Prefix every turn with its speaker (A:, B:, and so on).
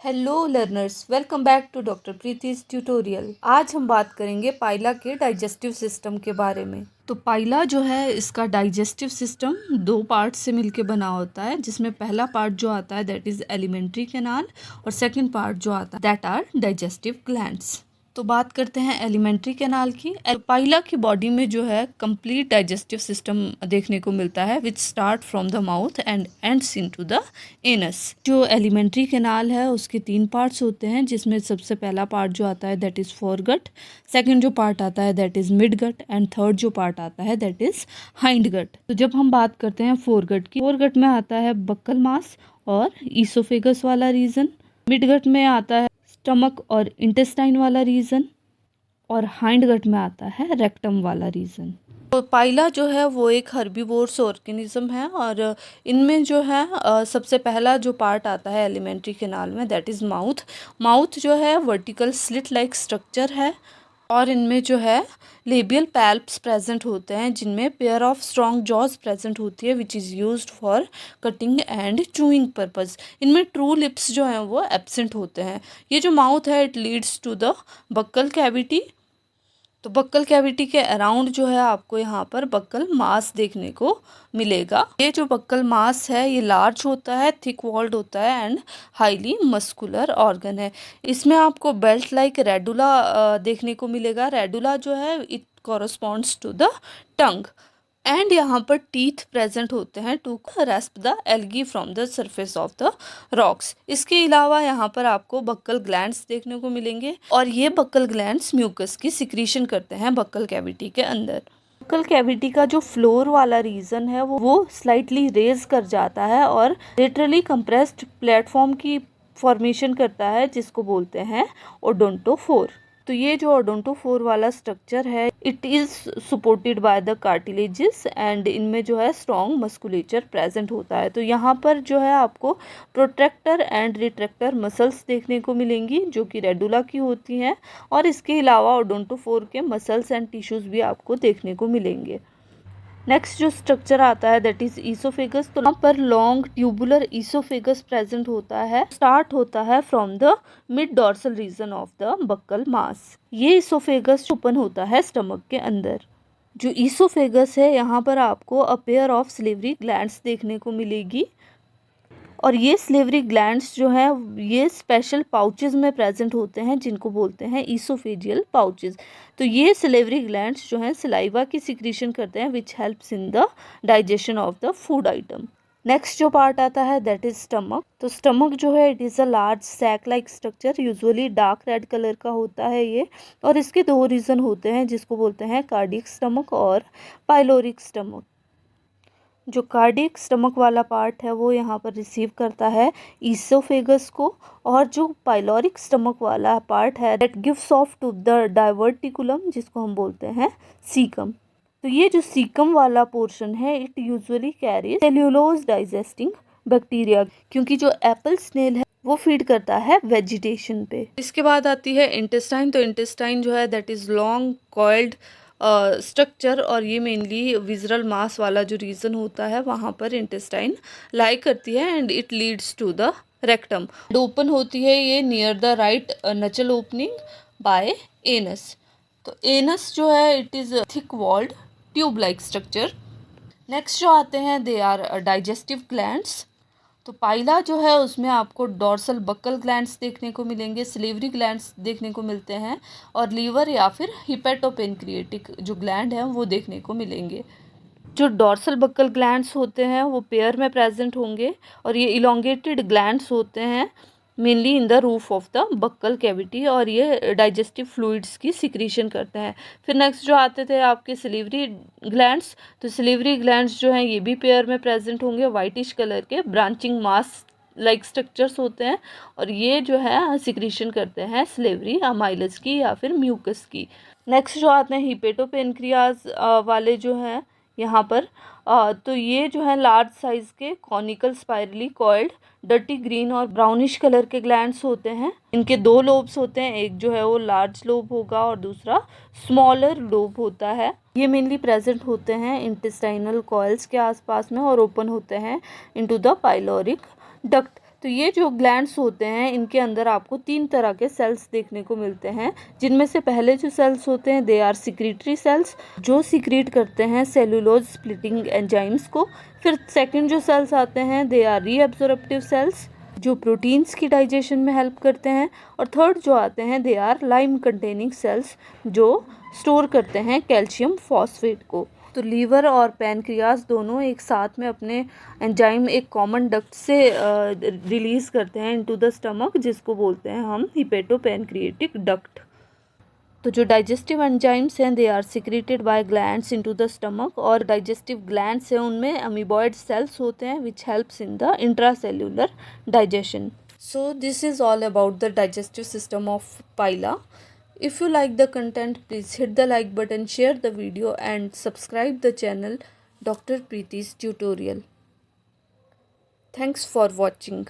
A: Hello learners, welcome back to doctor Preeti's tutorial. आज हम बात करेंगे पाइला के डाइजेस्टिव सिस्टम के बारे में। तो पाइला जो है, इसका डाइजेस्टिव सिस्टम दो पार्ट से मिलके बना होता है, जिसमें पहला पार्ट जो आता है दैट इज़ एलिमेंट्री कैनाल और सेकंड पार्ट जो आता है दैट आर डाइजेस्टिव ग्लैंड्स। तो बात करते हैं एलिमेंट्री कैनाल की। पाइला की बॉडी में जो है कंप्लीट डाइजेस्टिव सिस्टम देखने को मिलता है which start from the mouth and ends into the anus. जो एलिमेंट्री कैनाल है उसके 3 पार्ट्स होते हैं, जिसमें सबसे पहला पार्ट जो आता है दैट इज़ फोरगट, सेकंड जो पार्ट आता है that is midgut and third जो पार्ट आता है दैट इज़ हाइंडगट। तो जब हम बात करते हैं फोरगट की, फोरगट में आता है बक्कल मास और ईसोफेगस वाला रीजन, मिडगट में आता है स्टमक और इंटेस्टाइन वाला रीजन और हाइंडगट में आता है रेक्टम वाला रीजन। तो पाइला जो है वो एक हर्बीवोर्स ऑर्गेनिज्म है और इनमें जो है सबसे पहला जो पार्ट आता है एलिमेंट्री कैनाल में दैट इज़ माउथ। माउथ जो है वर्टिकल स्लिट लाइक स्ट्रक्चर है और इनमें जो है लेबियल पैल्प्स प्रेजेंट होते हैं, जिनमें pair of strong jaws present होती है which is used for cutting and chewing purpose. इनमें ट्रू लिप्स जो हैं वो एब्सेंट होते हैं। ये जो माउथ है it leads to the buccal cavity. तो बक्कल कैविटी के अराउंड जो है आपको यहाँ पर बक्कल मास देखने को मिलेगा। ये जो बक्कल मास है ये लार्ज होता है, थिक वॉल्ड होता है एंड हाईली मस्कुलर ऑर्गन है। इसमें आपको बेल्ट लाइक रेडुला देखने को मिलेगा। रेडुला जो है it corresponds to the tongue and यहाँ पर टीथ प्रेजेंट होते हैं to rasp the algae from the surface of the rocks. इसके अलावा यहाँ पर आपको बक्कल ग्लैंड्स देखने को मिलेंगे और ये बक्कल ग्लैंड्स म्यूकस की सिक्रीशन करते हैं बक्कल कैविटी के अंदर। बक्कल कैविटी का जो फ्लोर वाला रीजन है वो स्लाइटली रेज कर जाता है और लेटरली कंप्रेस्ड प्लेटफॉर्म की फॉर्मेशन करता है, जिसको बोलते हैं ओडोंटोफोर। तो ये जो ओडोंटोफोर वाला स्ट्रक्चर है it is supported by the cartilages and इनमें जो है स्ट्रॉन्ग मस्कुलेचर प्रेजेंट होता है। तो यहाँ पर जो है आपको प्रोट्रैक्टर एंड रिट्रैक्टर मसल्स देखने को मिलेंगी जो कि रेडुला की होती हैं और इसके अलावा ओडोंटोफोर के मसल्स एंड टिश्यूज़ भी आपको देखने को मिलेंगे। नेक्स्ट जो स्ट्रक्चर आता है दैट इज ईसोफेगस। तो यहाँ पर लॉन्ग ट्यूबुलर ईसोफेगस प्रेजेंट होता है, स्टार्ट होता है from the mid dorsal region of the buccal mass. ये ईसोफेगस ओपन होता है स्टमक के अंदर। जो ईसोफेगस है यहाँ पर आपको अ पेयर ऑफ सिलिवरी ग्लैंड्स देखने को मिलेगी और ये सिलिवरी ग्लैंड्स जो है ये स्पेशल पाउचेस में प्रेजेंट होते हैं जिनको बोलते हैं ईसोफेजियल पाउचेस। तो ये सिलिवरी ग्लैंड्स जो हैं सलाइवा की सिक्रीशन करते हैं which helps in the digestion of the food item. Next जो पार्ट आता है दैट इज स्टमक। तो स्टमक जो है it is a large sac like structure, usually dark red colour का होता है ये और इसके 2 रीजन होते हैं जिसको बोलते हैं कार्डियक स्टमक और पाइलोरिक स्टमक। जो कार्डियक स्टमक वाला पार्ट है वो यहाँ पर रिसीव करता है ईसोफेगस को और जो पाइलोरिक स्टमक वाला पार्ट है that gives off to the diverticulum जिसको हम बोलते हैं सीकम। तो ये जो सीकम वाला पोर्शन है it usually carries cellulose digesting bacteria, क्योंकि जो एप्पल स्नेल है वो फीड करता है वेजिटेशन पे। इसके बाद आती है इंटेस्टाइन। तो इंटेस्टाइन जो है that is long coiled structure और ये मेनली विजरल मास वाला जो रीजन होता है वहाँ पर इंटेस्टाइन लाई करती है and it leads to the rectum. Open होती है ये near the right nuchal opening by anus. तो एनस जो है it is thick walled tube like structure. Next जो आते हैं दे आर डाइजेस्टिव ग्लैंड्स। तो पाइला जो है उसमें आपको डॉर्सल बक्कल ग्लैंड्स देखने को मिलेंगे, सिलिवरी ग्लैंड्स देखने को मिलते हैं और लीवर या फिर हिपेटोपेनक्रिएटिक जो ग्लैंड हैं वो देखने को मिलेंगे। जो डॉर्सल बक्कल ग्लैंड्स होते हैं वो पेयर में प्रेजेंट होंगे और ये इलोंगेटेड ग्लैंड्स होते हैं mainly in the roof of the buccal cavity और ये डाइजेस्टिव फ्लूइड्स की सिक्रीशन करते हैं। फिर नेक्स्ट जो आते थे आपके सिलिवरी ग्लैंड्स। तो सिलिवरी ग्लैंड्स जो हैं ये भी पेयर में प्रेजेंट होंगे, वाइटिश कलर के ब्रांचिंग मास लाइक स्ट्रक्चर्स होते हैं और ये जो है सिक्रीशन करते हैं सिलिवरी अमाइलस की या फिर म्यूकस की। नेक्स्ट जो आते हैं हिपेटोपेनक्रियाज वाले जो हैं यहाँ पर तो ये जो है लार्ज साइज़ के conical spirally coiled dirty green और ब्राउनिश कलर के ग्लैंड्स होते हैं। इनके 2 लोब्स होते हैं, एक जो है वो लार्ज लोब होगा और दूसरा स्मॉलर लोब होता है। ये मेनली प्रेजेंट होते हैं इंटेस्टाइनल कॉइल्स के आसपास में और ओपन होते हैं इनटू द पाइलोरिक डक्ट। तो ये जो ग्लैंड्स होते हैं इनके अंदर आपको 3 तरह के सेल्स देखने को मिलते हैं, जिनमें से पहले जो सेल्स होते हैं दे आर सिक्रीटरी सेल्स, जो सिक्रीट करते हैं सेलुलोज स्प्लिटिंग एंजाइम्स को। फिर सेकंड जो सेल्स आते हैं दे आर रीअब्जॉर्प्टिव सेल्स, जो प्रोटीन्स की डाइजेशन में हेल्प करते हैं। और थर्ड जो आते हैं they are lime containing cells, जो स्टोर करते हैं कैल्शियम फॉस्फेट को। तो लीवर और पैनक्रियाज दोनों एक साथ में अपने एंजाइम एक कॉमन डक्ट से रिलीज़ करते हैं इनटू द स्टमक, जिसको बोलते हैं हम हिपेटोपैनक्रिएटिक डक्ट। तो जो डाइजेस्टिव एंजाइम्स हैं they are secreted by glands into the stomach, और डाइजेस्टिव ग्लैंड्स हैं उनमें अमीबॉइड सेल्स होते हैं which helps in the intracellular digestion. So this is all about the digestive system of Pila. If you like the content, please hit the like button, share the video and subscribe the channel Dr. Preeti's Tutorial. Thanks for watching.